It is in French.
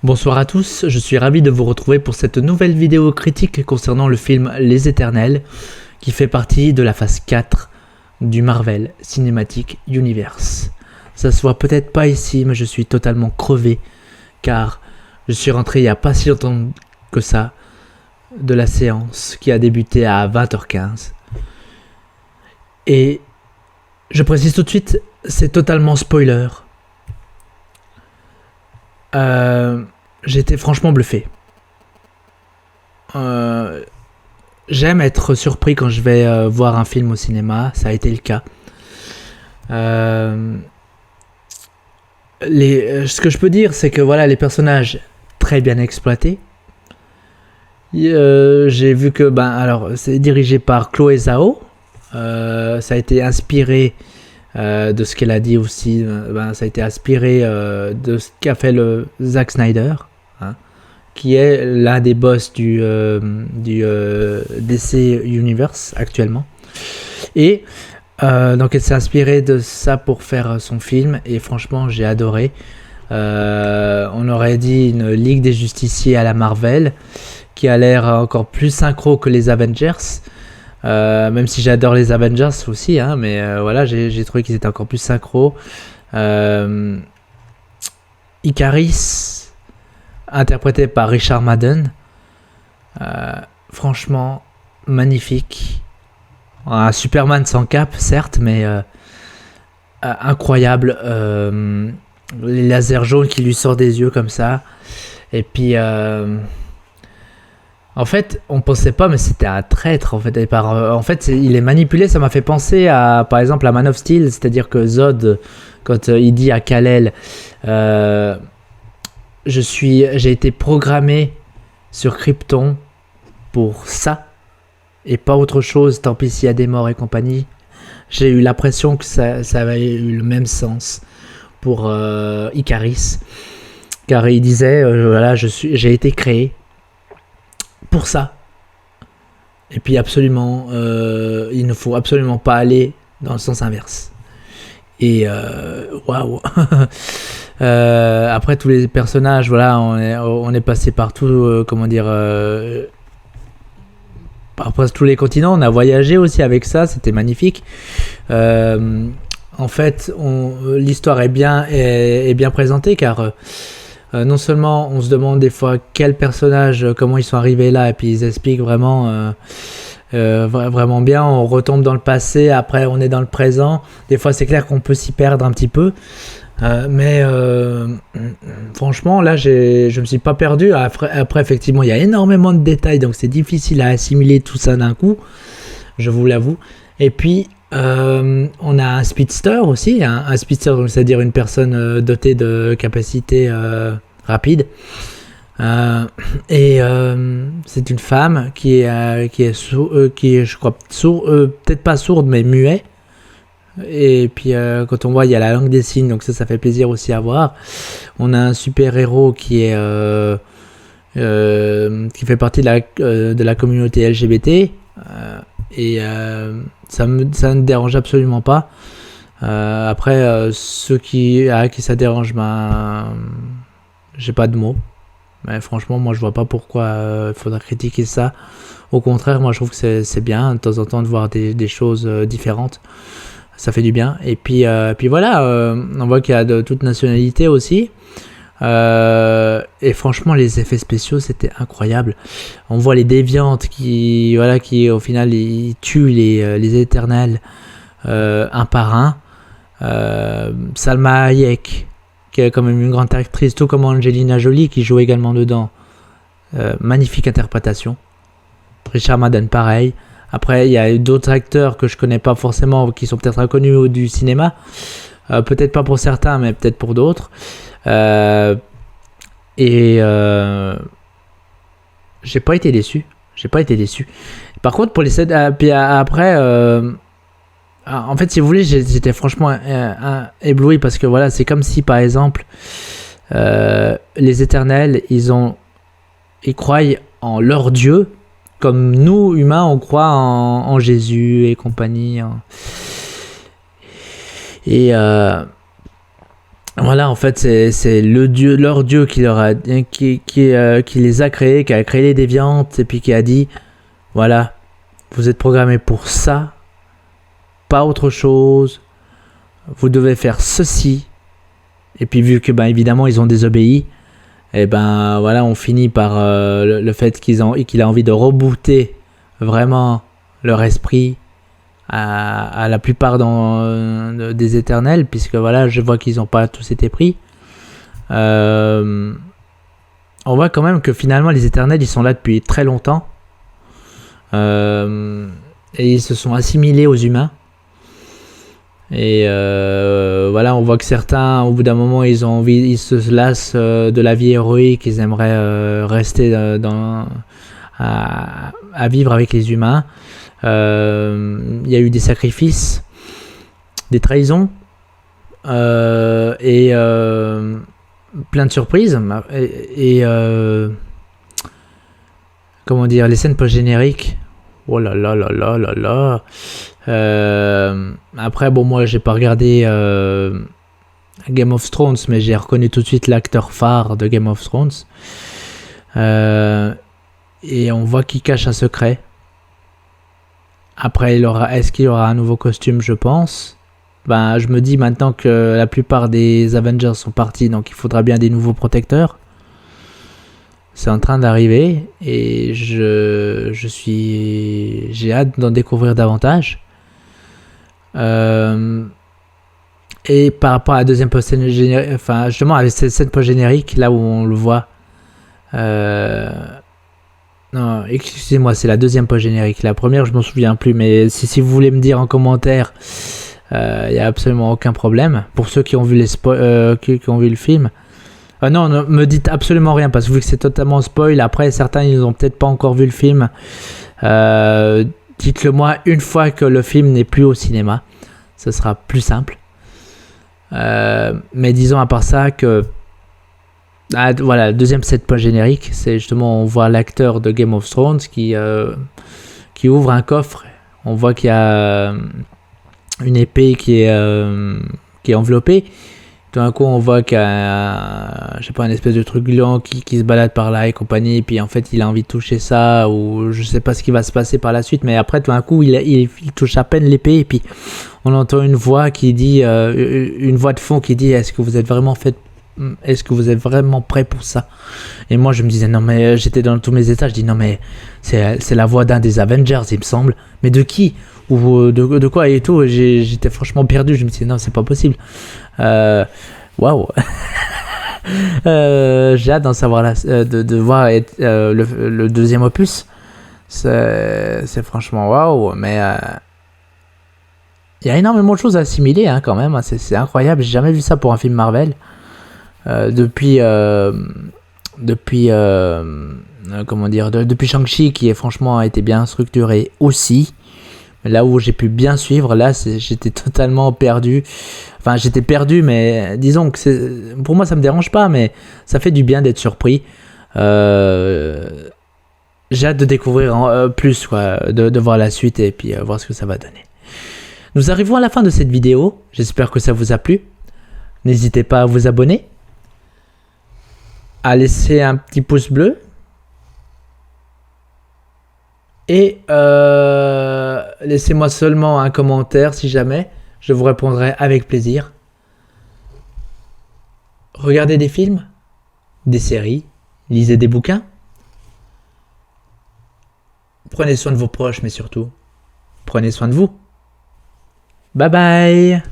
Bonsoir à tous, je suis ravi de vous retrouver pour cette nouvelle vidéo critique concernant le film Les Éternels, qui fait partie de la phase 4 du Marvel Cinematic Universe. Ça se voit peut-être pas ici, mais je suis totalement crevé, car je suis rentré il n'y a pas si longtemps que ça de la séance qui a débuté à 20h15. Et je précise tout de suite, c'est totalement spoiler. J'étais franchement bluffé. J'aime être surpris quand je vais voir un film au cinéma, ça a été le cas. Ce que je peux dire, c'est que voilà, les personnages très bien exploités. J'ai vu que c'est dirigé par Chloé Zhao. Ça a été inspiré de ce qu'elle a dit aussi. Ça a été inspiré de ce qu'a fait le Zack Snyder, qui est l'un des boss du DC Universe actuellement. Et donc elle s'est inspirée de ça pour faire son film, et franchement j'ai adoré. On aurait dit une Ligue des Justiciers à la Marvel, qui a l'air encore plus synchro que les Avengers. Même si j'adore les Avengers aussi, mais voilà, j'ai trouvé qu'ils étaient encore plus synchro. Icaris, interprété par Richard Madden, franchement magnifique. Un Superman sans cape, certes, mais incroyable. Les lasers jaunes qui lui sortent des yeux comme ça. Et puis en fait, on pensait pas, mais c'était un traître. En fait, il est manipulé. Ça m'a fait penser à, par exemple, à Man of Steel, c'est-à-dire que Zod, quand il dit à Kal-El, j'ai été programmé sur Krypton pour ça et pas autre chose. Tant pis s'il y a des morts et compagnie. J'ai eu l'impression que ça avait eu le même sens pour Icaris, car il disait j'ai été créé pour ça. Et puis absolument, il ne faut absolument pas aller dans le sens inverse. Et waouh. Après tous les personnages, voilà, on est passé partout, par presque tous les continents. On a voyagé aussi avec ça, c'était magnifique. En fait, l'histoire est bien présentée, car non seulement on se demande des fois quels personnages, comment ils sont arrivés là, et puis ils expliquent vraiment vraiment bien. On retombe dans le passé, après on est dans le présent. Des fois c'est clair qu'on peut s'y perdre un petit peu, mais franchement là je me suis pas perdu. Après effectivement il y a énormément de détails, donc c'est difficile à assimiler tout ça d'un coup, je vous l'avoue. Et puis on a un speedster aussi, un speedster, c'est-à-dire une personne dotée de capacités rapides. Et c'est une femme qui est je crois peut-être pas sourde, mais muet. Et puis quand on voit, il y a la langue des signes, donc ça fait plaisir aussi à voir. On a un super héros qui fait partie de la communauté LGBT, et ça ne dérange absolument pas. Après, ceux qui ça dérange, j'ai pas de mots. Mais franchement, moi je vois pas pourquoi il faudra critiquer ça. Au contraire, moi je trouve que c'est bien de temps en temps de voir des choses différentes. Ça fait du bien. Et puis voilà, on voit qu'il y a de toute nationalité aussi. Et franchement, les effets spéciaux c'était incroyable. On voit les déviantes qui au final ils tuent les éternels un par un. Salma Hayek, qui est quand même une grande actrice, tout comme Angelina Jolie qui joue également dedans. Magnifique interprétation. Richard Madden pareil. Après il y a d'autres acteurs que je connais pas forcément, qui sont peut-être inconnus du cinéma, peut-être pas pour certains, mais peut-être pour d'autres. J'ai pas été déçu. Par contre pour les scènes, puis après en fait, si vous voulez, j'étais franchement ébloui, parce que voilà, c'est comme si, par exemple, les Éternels, ils croient en leur Dieu, comme nous, humains, on croit en Jésus et compagnie. Et Voilà, en fait, c'est le dieu, leur dieu qui leur a, qui les a créés, qui a créé les déviantes, et puis qui a dit, voilà, vous êtes programmés pour ça, pas autre chose. Vous devez faire ceci. Et puis vu que, ben évidemment, ils ont désobéi, et ben voilà, on finit par le fait qu'il a envie de rebooter vraiment leur esprit à la plupart des éternels, puisque voilà, je vois qu'ils n'ont pas tous été pris. On voit quand même que finalement les éternels ils sont là depuis très longtemps, et ils se sont assimilés aux humains. Et voilà, on voit que certains, au bout d'un moment, ils se lassent de la vie héroïque, ils aimeraient rester à vivre avec les humains. Il y a eu des sacrifices, des trahisons, et plein de surprises. Et comment dire, les scènes post-génériques. Oh là là là là là là. Après, bon, moi, j'ai pas regardé Game of Thrones, mais j'ai reconnu tout de suite l'acteur phare de Game of Thrones. Et on voit qu'il cache un secret. Après, est-ce qu'il aura un nouveau costume? Je pense. Ben, je me dis maintenant que la plupart des Avengers sont partis, donc il faudra bien des nouveaux protecteurs. C'est en train d'arriver et j'ai hâte d'en découvrir davantage. Et par rapport à la deuxième post-générique, enfin justement avec cette scène post-générique, là où on le voit. Non, excusez-moi, c'est la deuxième post-générique. La première, je m'en souviens plus, mais si vous voulez me dire en commentaire, il n'y a absolument aucun problème. Pour ceux qui ont vu qui ont vu le film. Non, ne me dites absolument rien parce que vu que c'est totalement spoil, après certains ils n'ont peut-être pas encore vu le film. Dites-le moi une fois que le film n'est plus au cinéma, ce sera plus simple. Mais disons à part ça que voilà, le deuxième set point générique, c'est justement on voit l'acteur de Game of Thrones qui ouvre un coffre. On voit qu'il y a une épée qui est enveloppée. Tout d'un coup, on voit qu'il y a je sais pas, une espèce de truc gluant qui se balade par là et compagnie, et puis en fait, il a envie de toucher ça, ou je sais pas ce qui va se passer par la suite, mais après, tout d'un coup, il touche à peine l'épée, et puis on entend une voix qui dit, une voix de fond qui dit, est-ce que vous êtes vraiment prêt pour ça? Et moi, je me disais, non, mais j'étais dans tous mes états, je dis, non, mais c'est la voix d'un des Avengers, il me semble, mais de qui? Ou de quoi et tout? J'étais franchement perdu, je me disais, non, c'est pas possible. Waouh. J'ai hâte d'en savoir de voir le deuxième opus. C'est franchement waouh, mais il y a énormément de choses à assimiler quand même, c'est incroyable, j'ai jamais vu ça pour un film Marvel. Depuis Shang-Chi, qui est franchement a été bien structuré aussi. Là où j'ai pu bien suivre, là j'étais totalement perdu. Enfin, j'étais perdu, mais disons que pour moi ça me dérange pas, mais ça fait du bien d'être surpris. J'ai hâte de découvrir plus, quoi, de voir la suite et puis voir ce que ça va donner. Nous arrivons à la fin de cette vidéo. J'espère que ça vous a plu. N'hésitez pas à vous abonner, à laisser un petit pouce bleu. Et laissez-moi seulement un commentaire si jamais, je vous répondrai avec plaisir. Regardez des films, des séries, lisez des bouquins. Prenez soin de vos proches, mais surtout, prenez soin de vous. Bye bye.